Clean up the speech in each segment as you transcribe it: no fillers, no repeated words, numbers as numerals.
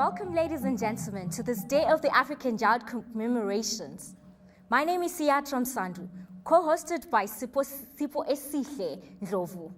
Welcome, ladies and gentlemen, to this Day of the African Child commemorations. My name is Siyatram Sandu, co-hosted by Sipo Esihle Ndlovu.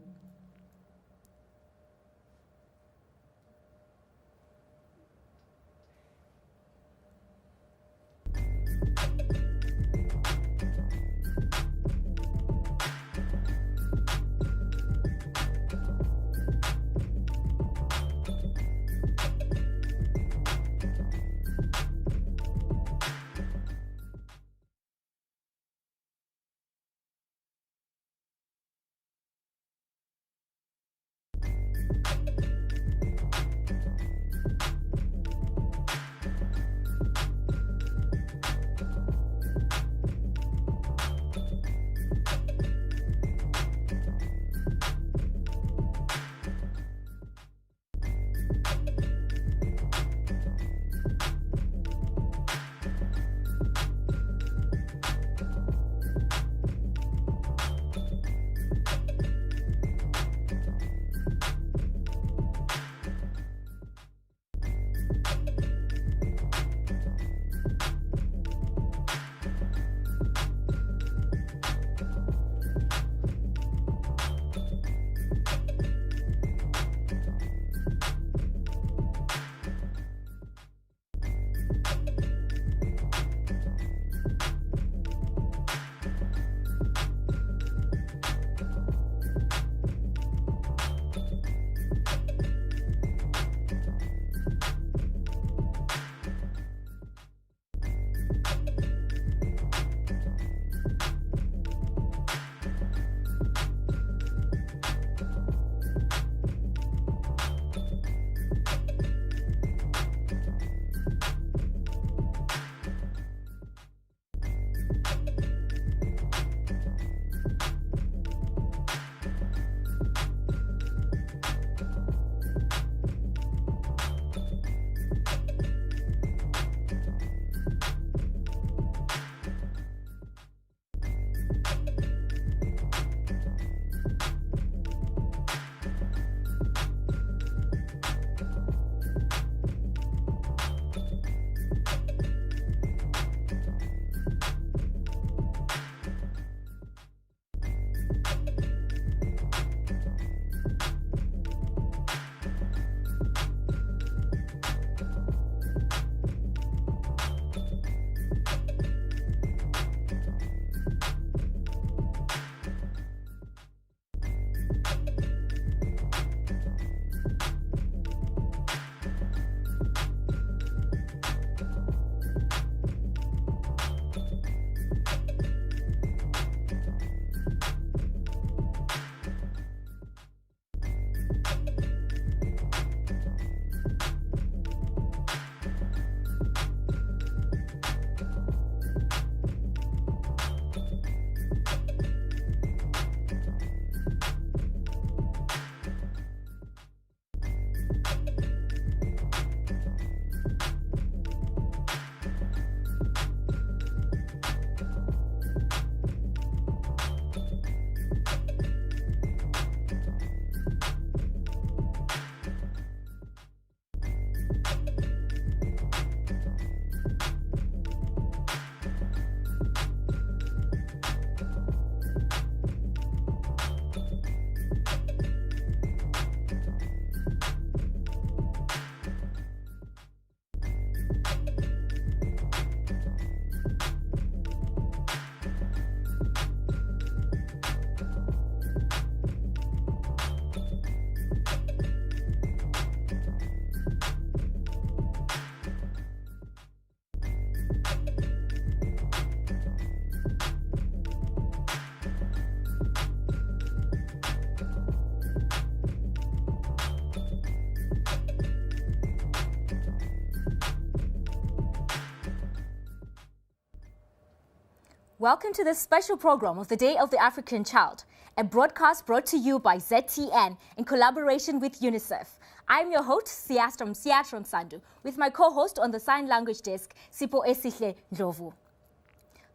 Welcome to this special program of the Day of the African Child, a broadcast brought to you by ZTN in collaboration with UNICEF. I'm your host, Siyatram Sandu, with my co-host on the sign language desk, Sipo Esihle Ndlovu.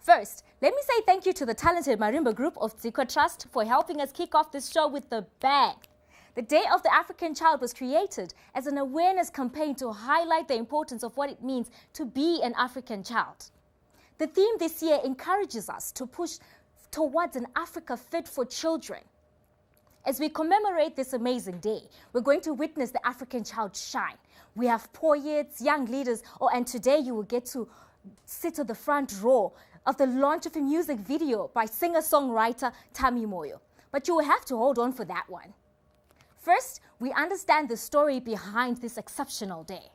First, let me say thank you to the talented Marimba group of Ziko Trust for helping us kick off this show with the bang. The Day of the African Child was created as an awareness campaign to highlight the importance of what it means to be an African child. The theme this year encourages us to push towards an Africa fit for children. As we commemorate this amazing day, we're going to witness the African child shine. We have poets, young leaders, and today you will get to sit on the front row of the launch of a music video by singer-songwriter Tammy Moyo. But you will have to hold on for that one. First, we understand the story behind this exceptional day.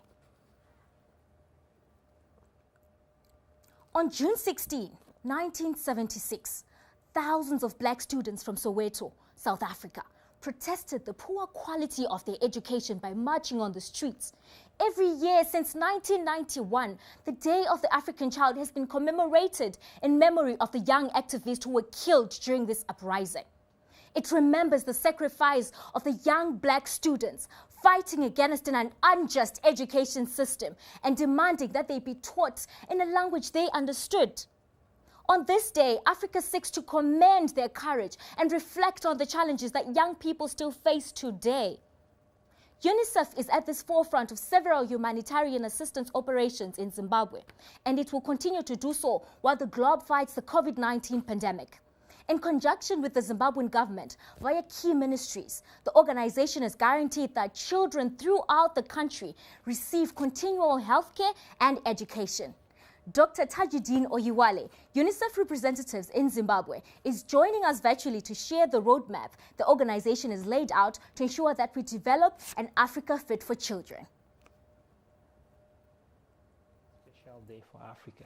On June 16, 1976, thousands of black students from Soweto, South Africa, protested the poor quality of their education by marching on the streets. Every year since 1991, the Day of the African Child has been commemorated in memory of the young activists who were killed during this uprising. It remembers the sacrifice of the young black students fighting against an unjust education system and demanding that they be taught in a language they understood. On this day, Africa seeks to commend their courage and reflect on the challenges that young people still face today. UNICEF is at the forefront of several humanitarian assistance operations in Zimbabwe, and it will continue to do so while the globe fights the COVID-19 pandemic. In conjunction with the Zimbabwean government, via key ministries, the organization has guaranteed that children throughout the country receive continual healthcare and education. Dr. Tajuddin Oyiwale, UNICEF representatives in Zimbabwe, is joining us virtually to share the roadmap the organization has laid out to ensure that we develop an Africa fit for children. Special day for Africa.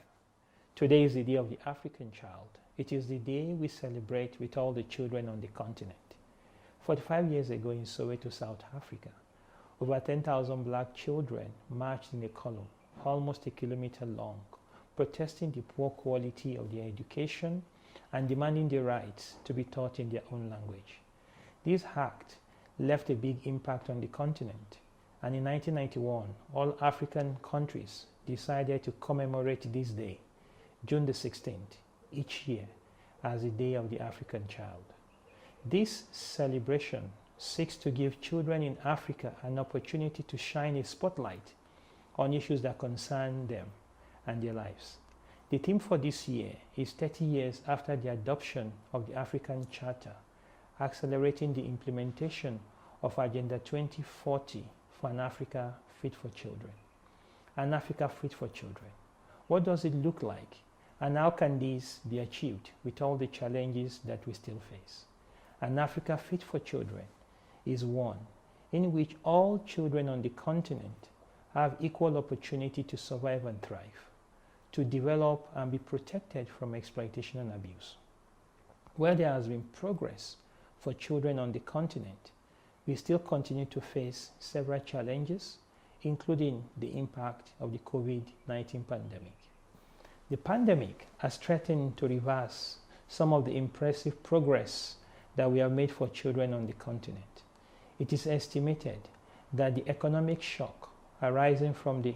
Today is the Day of the African Child. It is the day we celebrate with all the children on the continent. 45 years ago in Soweto, South Africa, over 10,000 black children marched in a column, almost a kilometer long, protesting the poor quality of their education and demanding the rights to be taught in their own language. This act left a big impact on the continent, and in 1991, all African countries decided to commemorate this day, June the 16th, each year as the Day of the African Child. This celebration seeks to give children in Africa an opportunity to shine a spotlight on issues that concern them and their lives. The theme for this year is 30 years after the adoption of the African Charter, accelerating the implementation of Agenda 2040 for an Africa fit for children. An Africa fit for children. What does it look like? And how can this be achieved with all the challenges that we still face? An Africa fit for children is one in which all children on the continent have equal opportunity to survive and thrive, to develop and be protected from exploitation and abuse. Where there has been progress for children on the continent, we still continue to face several challenges, including the impact of the COVID-19 pandemic. The pandemic has threatened to reverse some of the impressive progress that we have made for children on the continent. It is estimated that the economic shock arising from the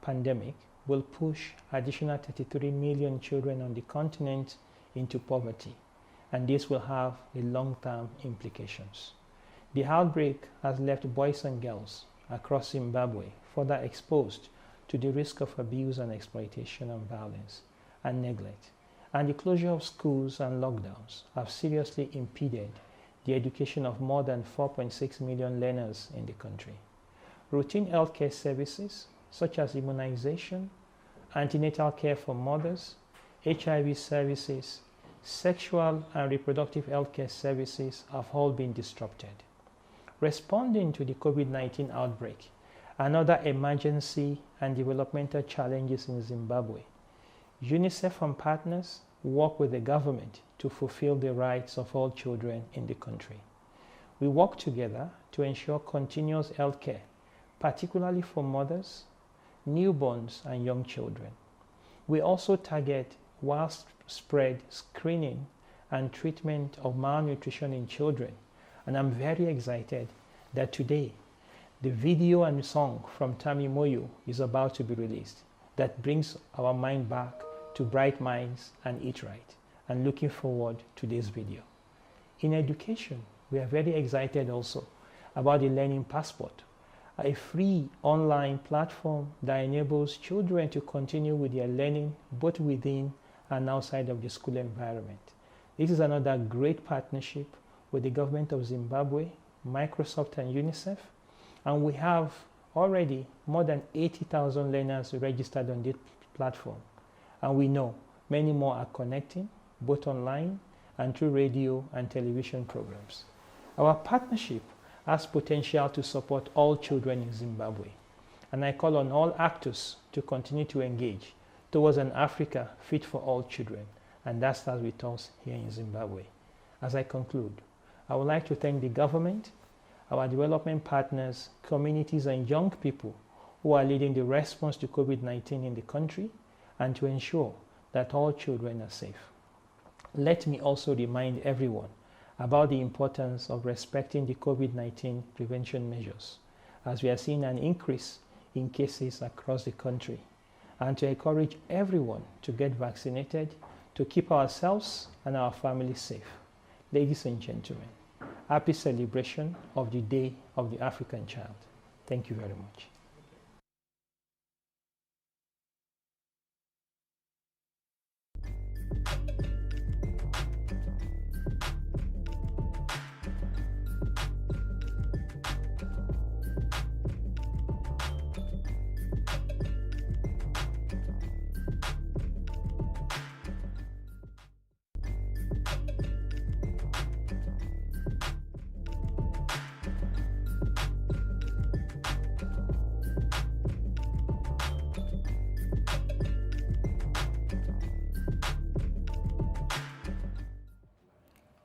pandemic will push additional 33 million children on the continent into poverty, and this will have long-term implications. The outbreak has left boys and girls across Zimbabwe further exposed to the risk of abuse and exploitation and violence and neglect, and the closure of schools and lockdowns have seriously impeded the education of more than 4.6 million learners in the country. Routine healthcare services such as immunization, antenatal care for mothers, HIV services, sexual and reproductive healthcare services have all been disrupted. Responding to the COVID-19 outbreak and other emergency and developmental challenges in Zimbabwe, UNICEF and partners work with the government to fulfill the rights of all children in the country. We work together to ensure continuous health care, particularly for mothers, newborns, and young children. We also target widespread screening and treatment of malnutrition in children, and I'm very excited that today the video and song from Tammy Moyo is about to be released that brings our mind back to Bright Minds and Eat Right, and looking forward to this video. In education, we are very excited also about the Learning Passport, a free online platform that enables children to continue with their learning both within and outside of the school environment. This is another great partnership with the government of Zimbabwe, Microsoft and UNICEF, and we have already more than 80,000 learners registered on this platform, and we know many more are connecting both online and through radio and television programs. Our partnership has potential to support all children in Zimbabwe, and I call on all actors to continue to engage towards an Africa fit for all children, and that starts with us here in Zimbabwe. As I conclude, I would like to thank the government, our development partners, communities, and young people who are leading the response to COVID-19 in the country and to ensure that all children are safe. Let me also remind everyone about the importance of respecting the COVID-19 prevention measures, as we are seeing an increase in cases across the country, and to encourage everyone to get vaccinated to keep ourselves and our families safe. Ladies and gentlemen, happy celebration of the Day of the African Child. Thank you very much.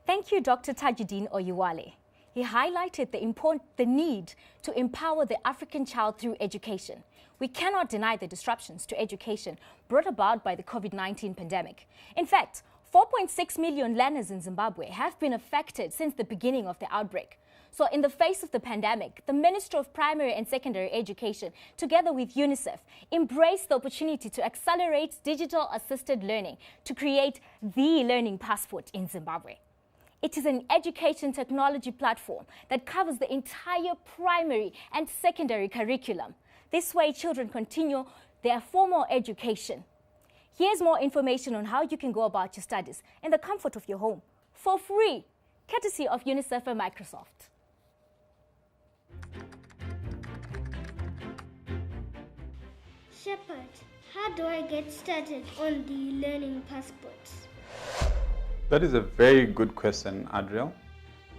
Thank you, Dr. Tajuddin Oyewale. He highlighted the need to empower the African child through education. We cannot deny the disruptions to education brought about by the COVID-19 pandemic. In fact, 4.6 million learners in Zimbabwe have been affected since the beginning of the outbreak. So in the face of the pandemic, the Minister of Primary and Secondary Education, together with UNICEF, embraced the opportunity to accelerate digital-assisted learning to create the Learning Passport in Zimbabwe. It is an education technology platform that covers the entire primary and secondary curriculum. This way, children continue their formal education. Here's more information on how you can go about your studies in the comfort of your home for free, courtesy of UNICEF and Microsoft. Shepherd, how do I get started on the Learning Passport? That is a very good question, Adriel,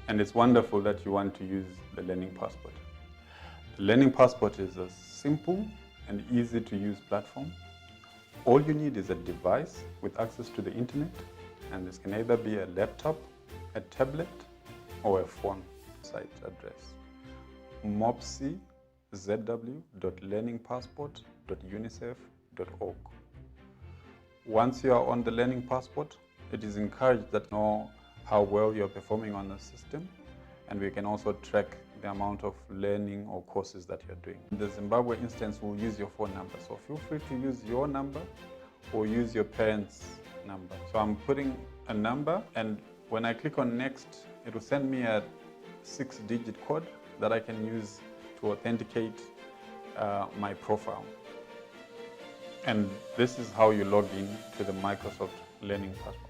and it's wonderful that you want to use the Learning Passport. The Learning Passport is a simple and easy to use platform. All you need is a device with access to the internet, and this can either be a laptop, a tablet, or a phone. Site address: mopczw.learningpassport.unicef.org. Once you are on the Learning Passport, it is encouraged that you know how well you're performing on the system, and we can also track the amount of learning or courses that you're doing. In the Zimbabwe instance, we'll use your phone number, so feel free to use your number or use your parents' number. So I'm putting a number, and when I click on next, it will send me a 6-digit code that I can use to authenticate my profile. And this is how you log in to the Microsoft Learning Passport.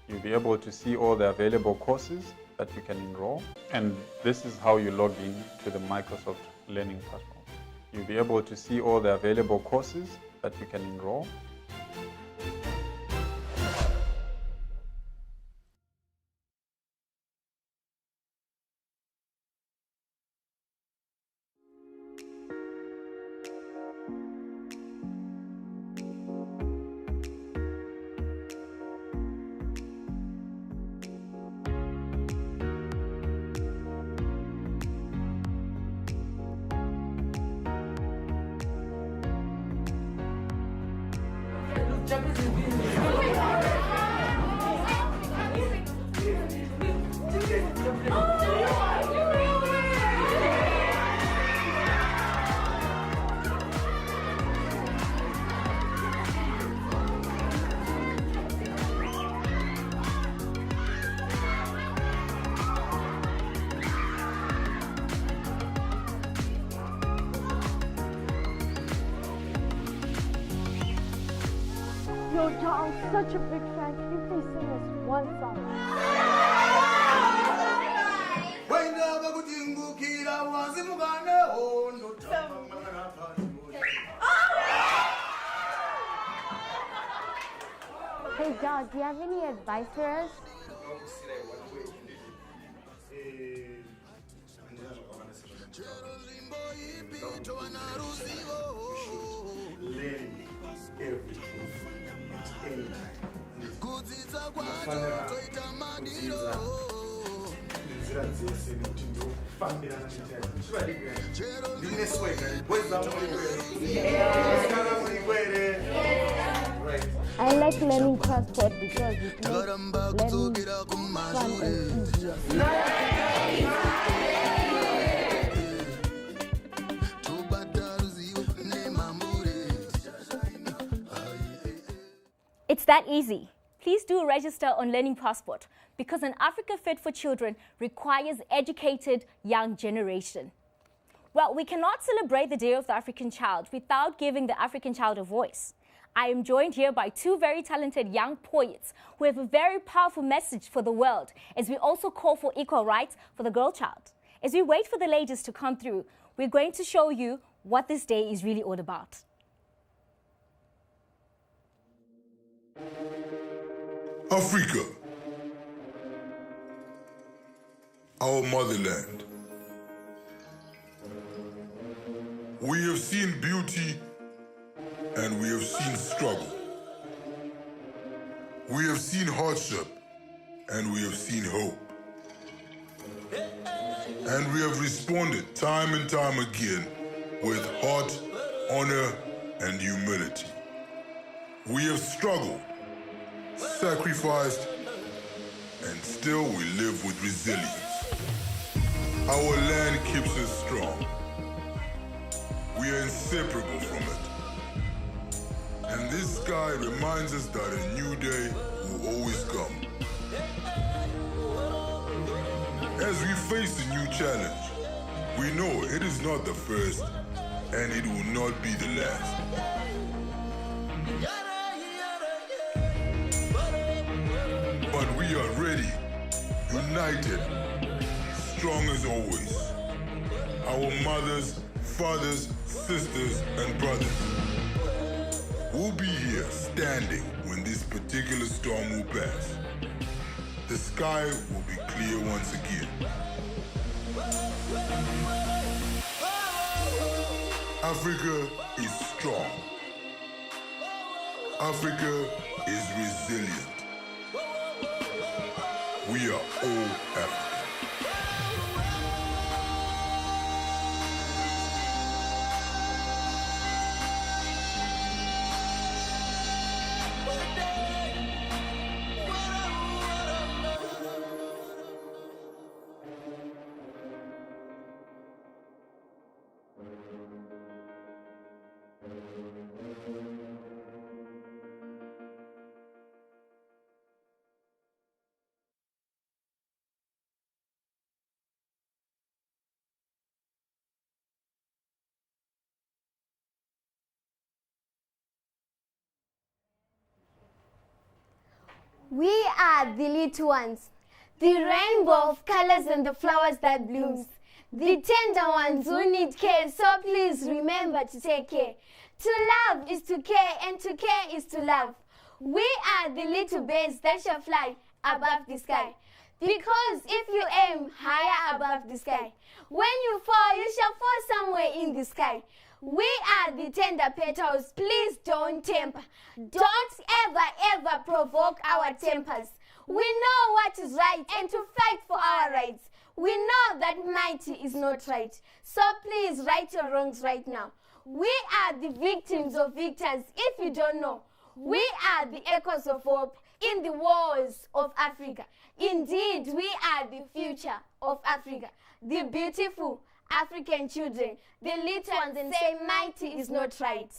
You'll be able to see all the available courses that you can enroll. And this is how you log in to the Microsoft Learning Passport. You'll be able to see all the available courses that you can enroll. Yo, John, I'm such a big fan. Can you please sing us one song? Hey, John, do you have any advice for us? I like learning transport because it makes learning fun and easier. It's that easy. Please do register on Learning Passport because an Africa Fit for Children requires educated young generation. Well, we cannot celebrate the Day of the African Child without giving the African child a voice. I am joined here by two very talented young poets who have a very powerful message for the world as we also call for equal rights for the girl child. As we wait for the ladies to come through, we're going to show you what this day is really all about. Africa, our motherland. We have seen beauty and we have seen struggle. We have seen hardship and we have seen hope. And we have responded time and time again with heart, honor, and humility. We have struggled, sacrificed, and still we live with resilience. Our land keeps us strong. We are inseparable from it. And this sky reminds us that a new day will always come. As we face a new challenge, we know it is not the first and it will not be the last. But we are ready, united, strong as always. Our mothers, fathers, sisters, and brothers will be here standing when this particular storm will pass. The sky will be clear once again. Africa is strong. Africa is resilient. We are all African. We are the little ones, the rainbow of colors and the flowers that blooms, the tender ones who need care, so please remember to take care. To love is to care, and to care is to love. We are the little birds that shall fly above the sky, because if you aim higher above the sky, when you fall, you shall fall somewhere in the sky. We are the tender petals, please don't temper. Don't ever provoke our tempers. We know what is right and to fight for our rights. We know that mighty is not right. So please right your wrongs right now. We are the victims of victors, if you don't know. We are the echoes of hope in the wars of Africa. Indeed, we are the future of Africa. The beautiful African children, the little ones, and say mighty is not right.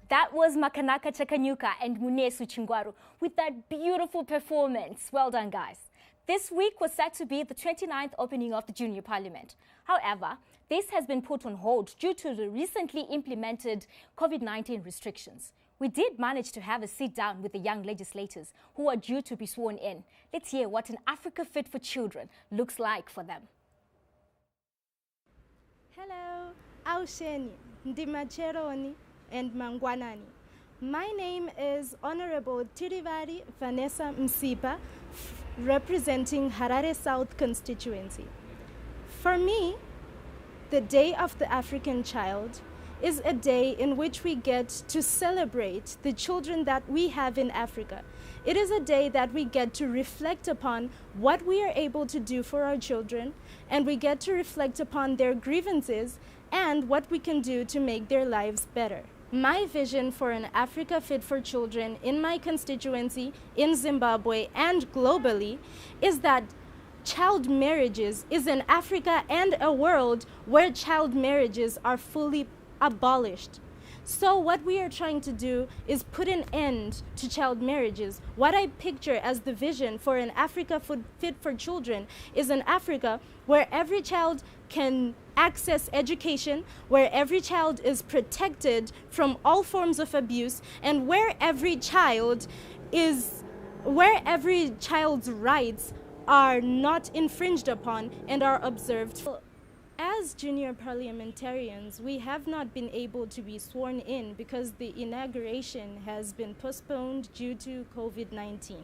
That was Makanaka Chakanyuka and Munesu Chingwaru with that beautiful performance. Well done, guys. This week was set to be the 29th opening of the Junior Parliament. However, this has been put on hold due to the recently implemented COVID-19 restrictions. We did manage to have a sit down with the young legislators who are due to be sworn in. Let's hear what an Africa fit for children looks like for them. Hello, Ausheni, Ndimacheroni, and Mangwanani. My name is Honorable Tirivari Vanessa Msipa, representing Harare South constituency. For me, the Day of the African Child is a day in which we get to celebrate the children that we have in Africa. It is a day that we get to reflect upon what we are able to do for our children, and we get to reflect upon their grievances and what we can do to make their lives better. My vision for an Africa fit for children in my constituency, in Zimbabwe, and globally is that child marriages is in Africa and a world where child marriages are fully abolished. So what we are trying to do is put an end to child marriages. What I picture as the vision for an Africa fit for children is an Africa where every child can access education, where every child is protected from all forms of abuse, and where every child's rights are not infringed upon and are observed. As junior parliamentarians, we have not been able to be sworn in because the inauguration has been postponed due to COVID-19.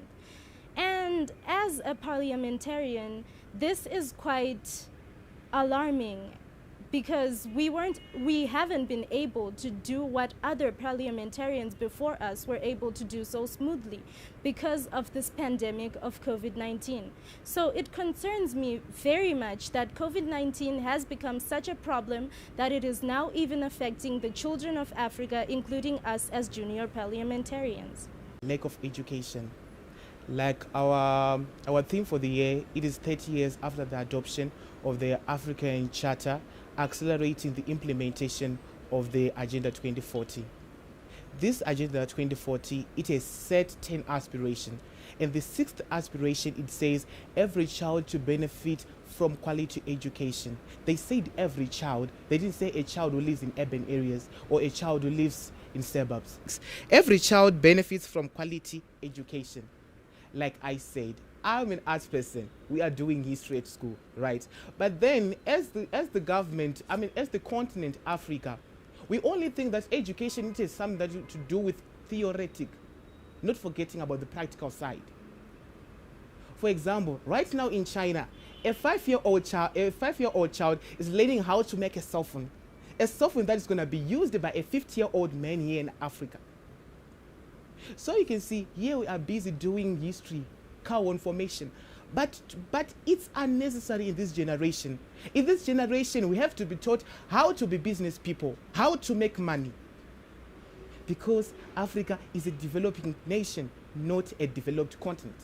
And as a parliamentarian, this is quite alarming because we haven't been able to do what other parliamentarians before us were able to do so smoothly because of this pandemic of COVID-19. So it concerns me very much that COVID-19 has become such a problem that it is now even affecting the children of Africa, including us as junior parliamentarians. Lack of education. Like our theme for the year, it is 30 years after the adoption of the African Charter, accelerating the implementation of the Agenda 2040. This Agenda 2040, it has set 10 aspirations. And the 6th aspiration, it says every child to benefit from quality education. They said every child. They didn't say a child who lives in urban areas or a child who lives in suburbs. Every child benefits from quality education. Like I said, I'm an arts person. We are doing history at school, right? But then as the government, as the continent Africa, we only think that education is something that to do with theoretic, not forgetting about the practical side. For example, right now in China, a 5-year-old child is learning how to make a cell phone that is going to be used by a 50-year-old man here in Africa. So you can see here we are busy doing history, cow formation, but it's unnecessary in this generation. In this generation, we have to be taught how to be business people, how to make money, because Africa is a developing nation, not a developed continent.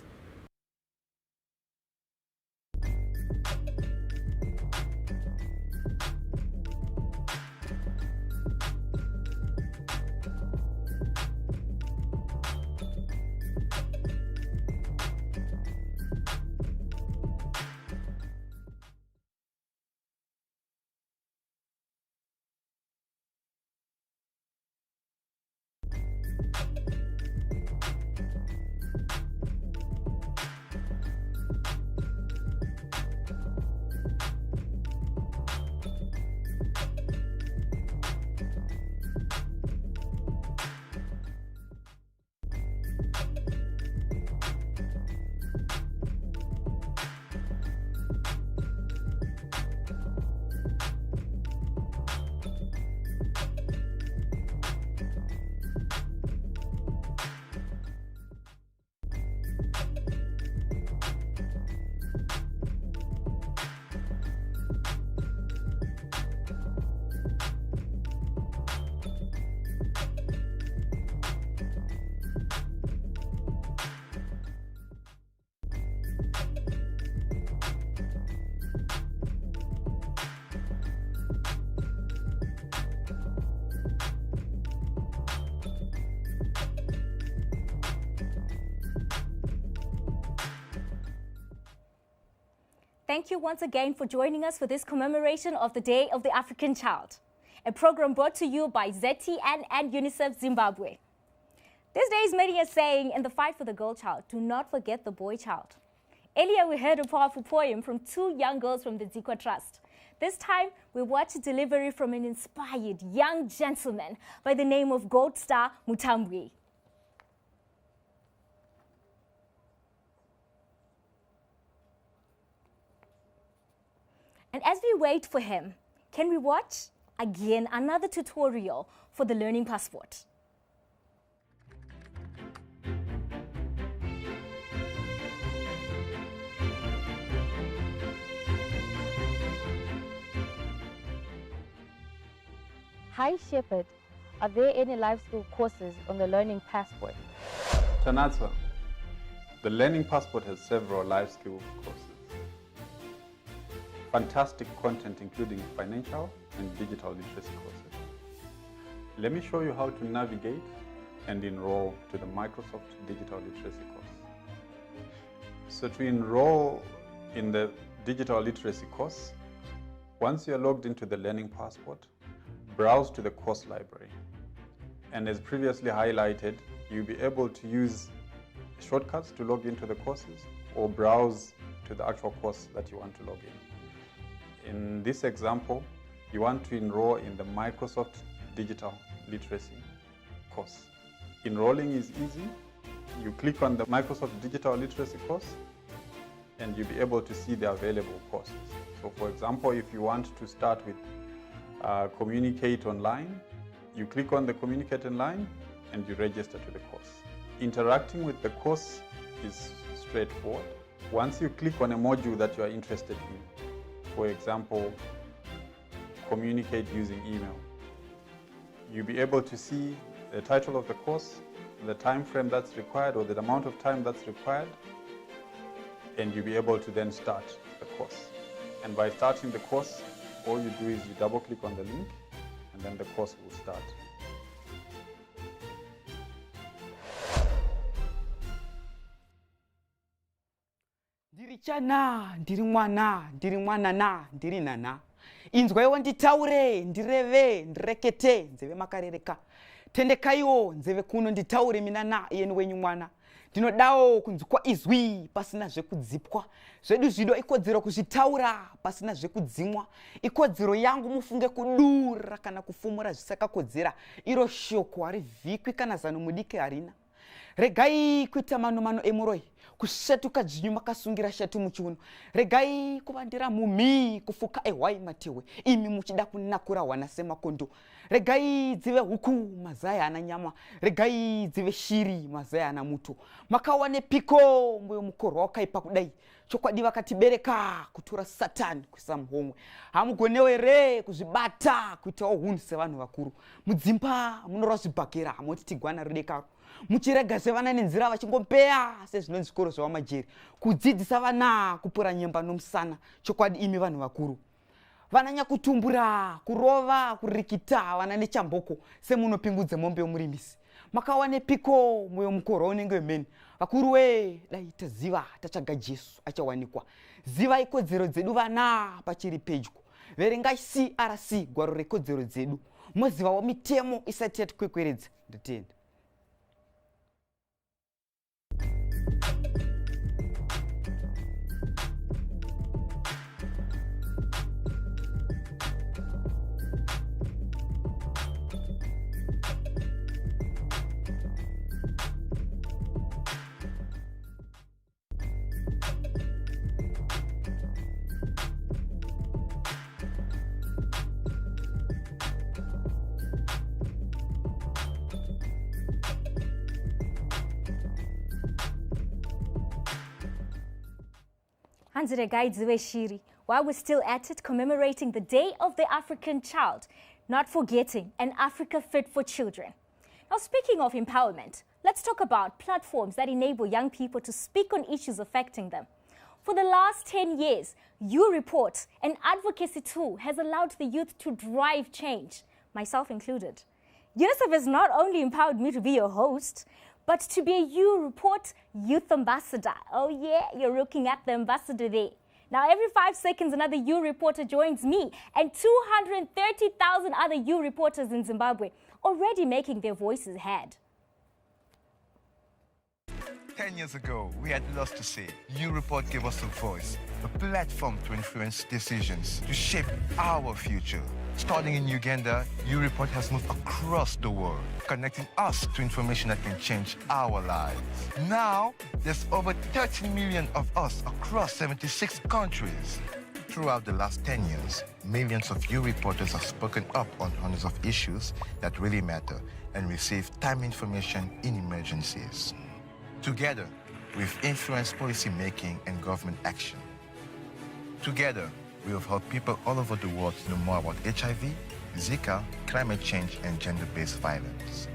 Thank you once again for joining us for this commemoration of the Day of the African Child, a program brought to you by ZTN and UNICEF Zimbabwe. These days, many are saying in the fight for the girl child, do not forget the boy child. Earlier, we heard a powerful poem from two young girls from the Zikwa Trust. This time, we watched a delivery from an inspired young gentleman by the name of Gold Star Mutambwe. And as we wait for him, can we watch again another tutorial for the Learning Passport? Hi Shepherd, are there any life skill courses on the Learning Passport? Tanatwa, the Learning Passport has several life skill courses. Fantastic content including financial and digital literacy courses. Let me show you how to navigate and enroll to the Microsoft Digital Literacy course. So to enroll in the Digital Literacy course, once you're logged into the Learning Passport, browse to the course library. And as previously highlighted, you'll be able to use shortcuts to log into the courses or browse to the actual course that you want to log in. In this example, you want to enroll in the Microsoft Digital Literacy course. Enrolling is easy. You click on the Microsoft Digital Literacy course and you'll be able to see the available courses. So for example, if you want to start with Communicate Online, you click on the Communicate Online and you register to the course. Interacting with the course is straightforward. Once you click on a module that you are interested in, for example, communicate using email, you'll be able to see the title of the course, the time frame that's required or the amount of time that's required, and you'll be able to then start the course. And by starting the course, all you do is you double click on the link and then the course will start. Ndiri chana, ndiri mwana, ndiri mwanana, ndiri nana. Inzwaiwo nditaure, ndireve, ndirekete, nzeve makarereka. Tendekaiwo, nzeve kuno nditaure minana, iyeni wenyu mwana. Ndinodawo kunzwa izwi pasina zvekudzipwa. Zvedu zvido ikodzero kuzvitaura pasina zvekudzimwa. Ikodzero yangu mufunge kudura kana kufumura zvisakakodzera. Iro shoko harivhikwi kana zano mudike harina. Regai kuita mano emuroi. Kushatuka dzvinyu makasungira shatu muchiuno. Regai kuvandira mumhi kufuka ehwai matewe. Imi muchida kunakura wana semakondo. Regai dzive huku mazaya ana nyama. Regai dzive shiri mazaya ana muto. Makawane piko mbuyo mukoro wakaipa kudai. Chokwadi vakatibereka kutora Satani kuisa muhomwe. Hamugonewe re kuzvibata kuitawo hunhu sevanhu vakuru. Mudzimba munorwa zvibhakera hamoti tigwana rudekaro. Muchirega sevana nenzira vachingompeya sezvinonzi zvikoro zvavamajeri. Kudzidzisa vana kupura nyemba nomusana. Chokwadi imi vanhu vakuru. Vananya kutumbura, kurova, kurikita, vana nechamboko semunopingudze mombe yomurimisi. Makawane piko mwoyo mukoro unenge wemene. Vakuru we dai taziva tachaga Jesu achawanikwa. Ziva ikodzero dzedu vana pachiri pedyo. Verengai CRC gwaro rekodzero dzedu. Mozivawo mitemo isati yatikwekweredza. Nditenda. While we're still at it, commemorating the Day of the African Child, not forgetting an Africa fit for children. Now, speaking of empowerment, let's talk about platforms that enable young people to speak on issues affecting them. For the last 10 years, UReport, an advocacy tool, has allowed the youth to drive change, myself included. UNICEF has not only empowered me to be your host, but to be a UReport Youth Ambassador. Oh yeah, you're looking at the ambassador there. Now, every 5 seconds, another U reporter joins me and 230,000 other U reporters in Zimbabwe already making their voices heard. 10 years ago, we had lots to say. U-Report gave us a voice, a platform to influence decisions, to shape our future. Starting in Uganda, U-Report has moved across the world, connecting us to information that can change our lives. Now, there's over 13 million of us across 76 countries. Throughout the last 10 years, millions of U-Reporters have spoken up on hundreds of issues that really matter and received timely information in emergencies. Together, we've influenced policy making and government action. Together, we have helped people all over the world to know more about HIV, Zika, climate change, and gender-based violence.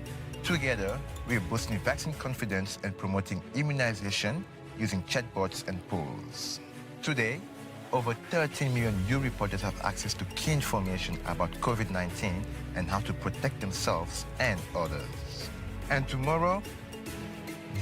Together, we are boosting vaccine confidence and promoting immunization using chatbots and polls. Today, over 13 million U-Reporters have access to key information about COVID-19 and how to protect themselves and others. And tomorrow,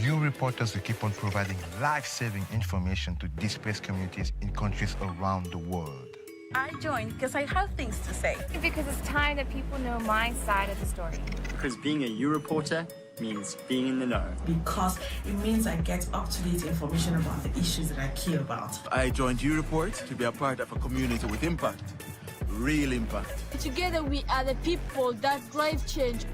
U-Reporters will keep on providing life-saving information to displaced communities in countries around the world. I joined because I have things to say. Because it's time that people know my side of the story. Because being a U-Reporter means being in the know. Because it means I get up-to-date information about the issues that I care about. I joined U-Report to be a part of a community with impact. Real impact. Together we are the people that drive change.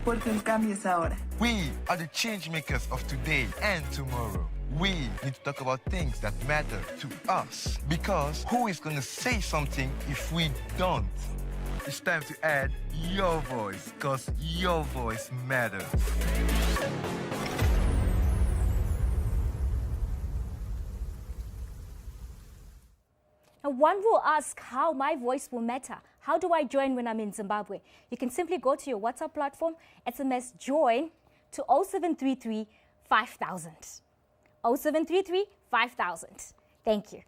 We are the change makers of today and tomorrow. We need to talk about things that matter to us. Because who is going to say something if we don't? It's time to add your voice, because your voice matters. Now, one will ask how my voice will matter. How do I join when I'm in Zimbabwe? You can simply go to your WhatsApp platform, SMS JOIN to 0733 5000. 0733 5000. Thank you.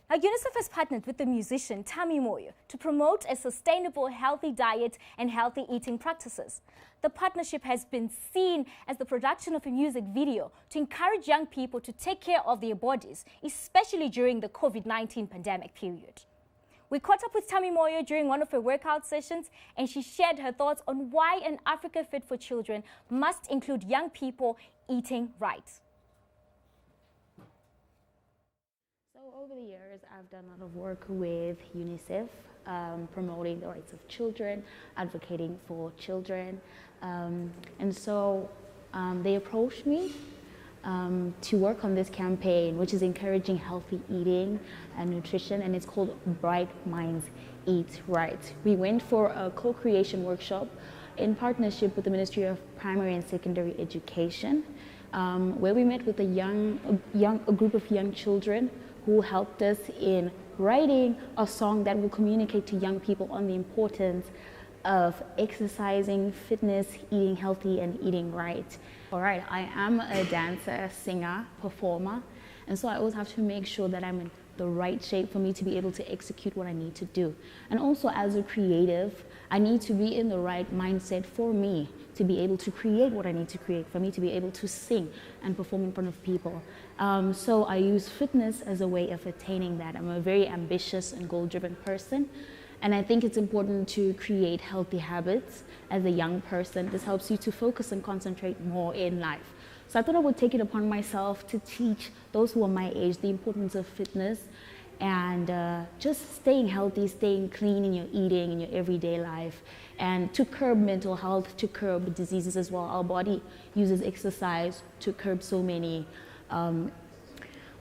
Now, UNICEF has partnered with the musician Tammy Moyo to promote a sustainable, healthy diet and healthy eating practices. The partnership has been seen as the production of a music video to encourage young people to take care of their bodies, especially during the COVID-19 pandemic period. We caught up with Tammy Moyo during one of her workout sessions, and she shared her thoughts on why an Africa Fit for Children must include young people eating right. So over the years, I've done a lot of work with UNICEF, promoting the rights of children, advocating for children. And so they approached me to work on this campaign, which is encouraging healthy eating and nutrition, and it's called Bright Minds Eat Right. We went for a co-creation workshop in partnership with the Ministry of Primary and Secondary Education, where we met with a group of young children who helped us in writing a song that will communicate to young people on the importance of exercising, fitness, eating healthy, and eating right. All right, I am a dancer, singer, performer, and so I always have to make sure that I'm in the right shape for me to be able to execute what I need to do. And also as a creative, I need to be in the right mindset for me to be able to create what I need to create, for me to be able to sing and perform in front of people. So I use fitness as a way of attaining that. I'm a very ambitious and goal-driven person. And I think it's important to create healthy habits as a young person. This helps you to focus and concentrate more in life. So I thought I would take it upon myself to teach those who are my age the importance of fitness and just staying healthy, staying clean in your eating, in your everyday life, and to curb mental health, to curb diseases as well. Our body uses exercise to curb so many.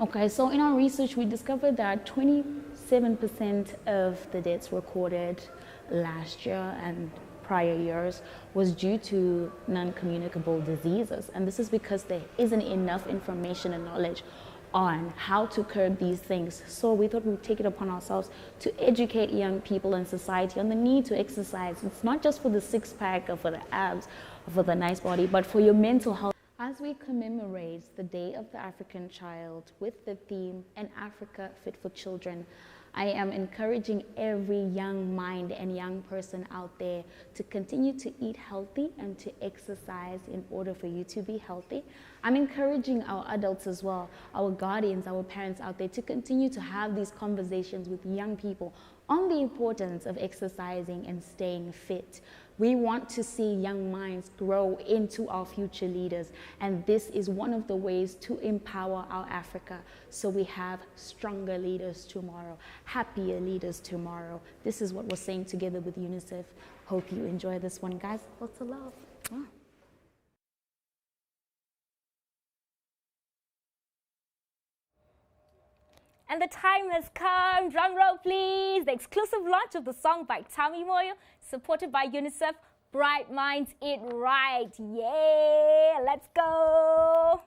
Okay, so in our research, we discovered that 27% of the deaths recorded last year and prior years was due to non-communicable diseases. And this is because there isn't enough information and knowledge on how to curb these things. So we thought we'd take it upon ourselves to educate young people in society on the need to exercise. It's not just for the six-pack or for the abs or for the nice body, but for your mental health. As we commemorate the Day of the African Child with the theme An Africa Fit for Children, I am encouraging every young mind and young person out there to continue to eat healthy and to exercise in order for you to be healthy. I'm encouraging our adults as well, our guardians, our parents out there to continue to have these conversations with young people on the importance of exercising and staying fit. We want to see young minds grow into our future leaders, and this is one of the ways to empower our Africa so we have stronger leaders tomorrow, happier leaders tomorrow. This is what we're saying together with UNICEF. Hope you enjoy this one, guys. Lots of love. And the time has come, drum roll please, the exclusive launch of the song by Tammy Moyo, supported by UNICEF, Bright Minds It Right. Yeah, let's go.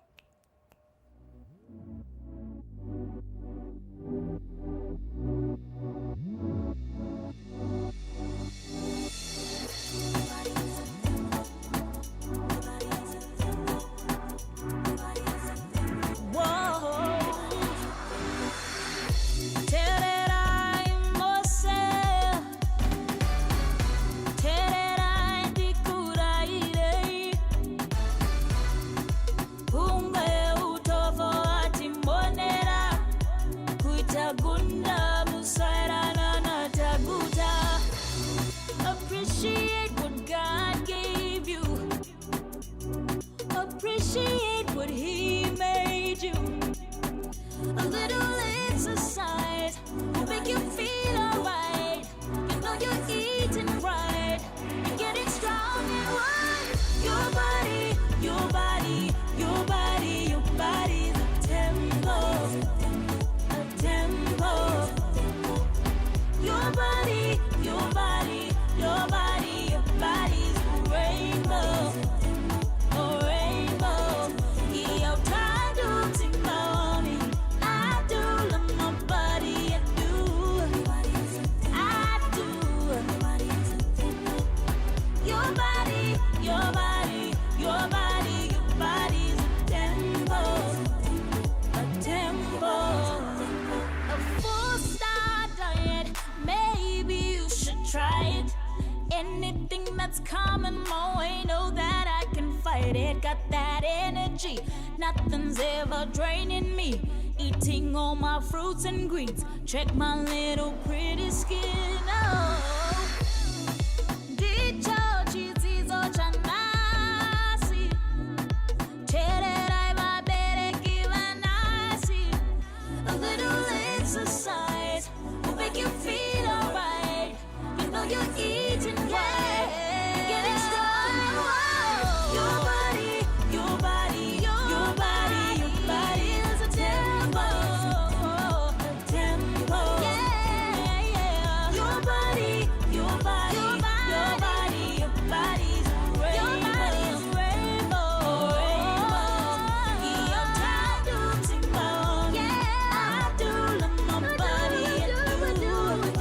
Appreciate what he made you. A little exercise will make you feel alright. You know you're eating right. You're getting strong and right. Your body, your body, your body, your body's a tempo. A tempo. Your body, your body, your body, your body's a rainbow. Anything that's coming my way, know that I can fight it. Got that energy, nothing's ever draining me. Eating all my fruits and greens, check my little pretty skin. Oh, dicho chizizo chanasi, chererai babere kivanasi. A little exercise will make you feel alright. You know you're eating right. You're getting strong. Your body, your body, your body, your body is a tempo. A tempo. Yeah, yeah. Your body, your body, your body, your body's a rainbow. Your body's a rainbow. Your time to timbo. Yeah, I do love my body. I do.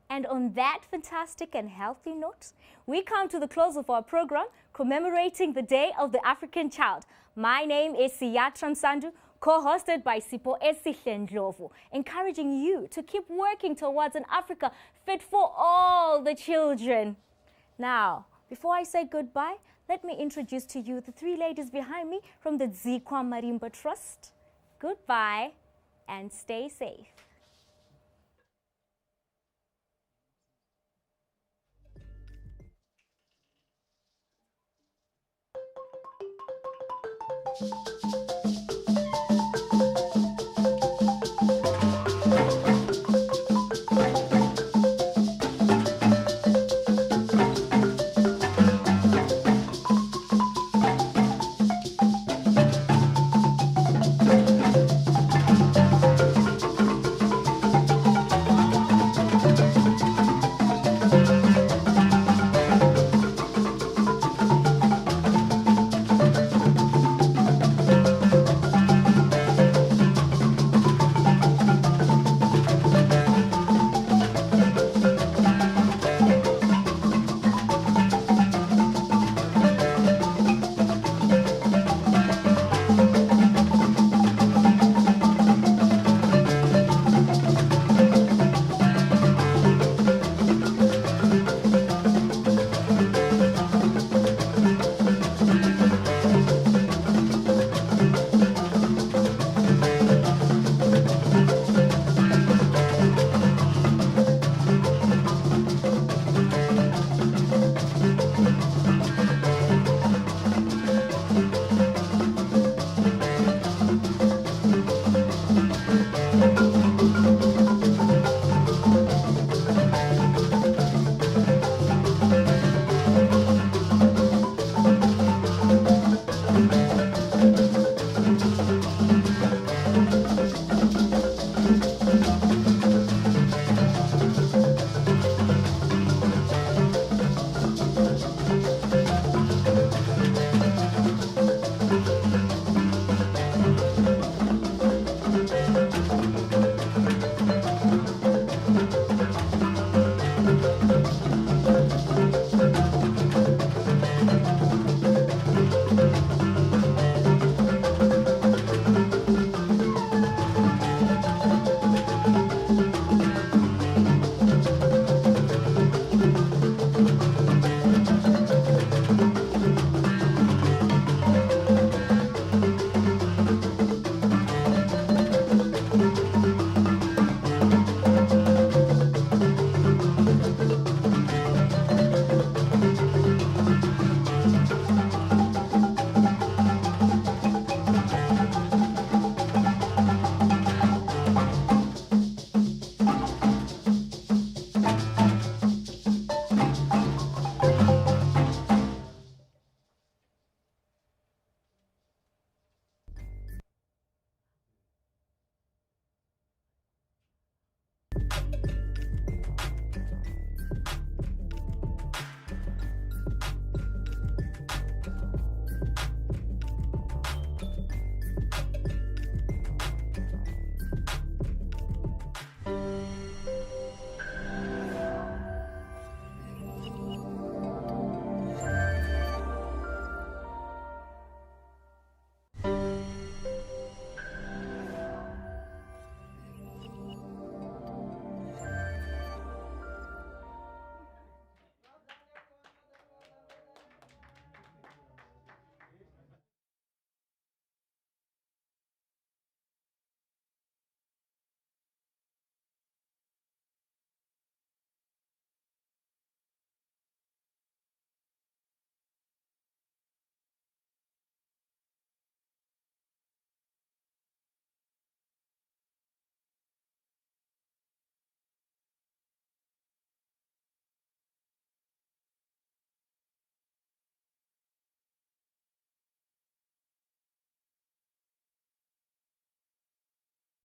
And on that fantastic and healthy note, we come to the close of our program commemorating the Day of the African Child. My name is Siyatra Msandu, co-hosted by Sipo Esihlendlovu, encouraging you to keep working towards an Africa fit for all the children. Now, before I say goodbye, let me introduce to you the three ladies behind me from the Zikwa Marimba Trust. Goodbye and stay safe. Thank you.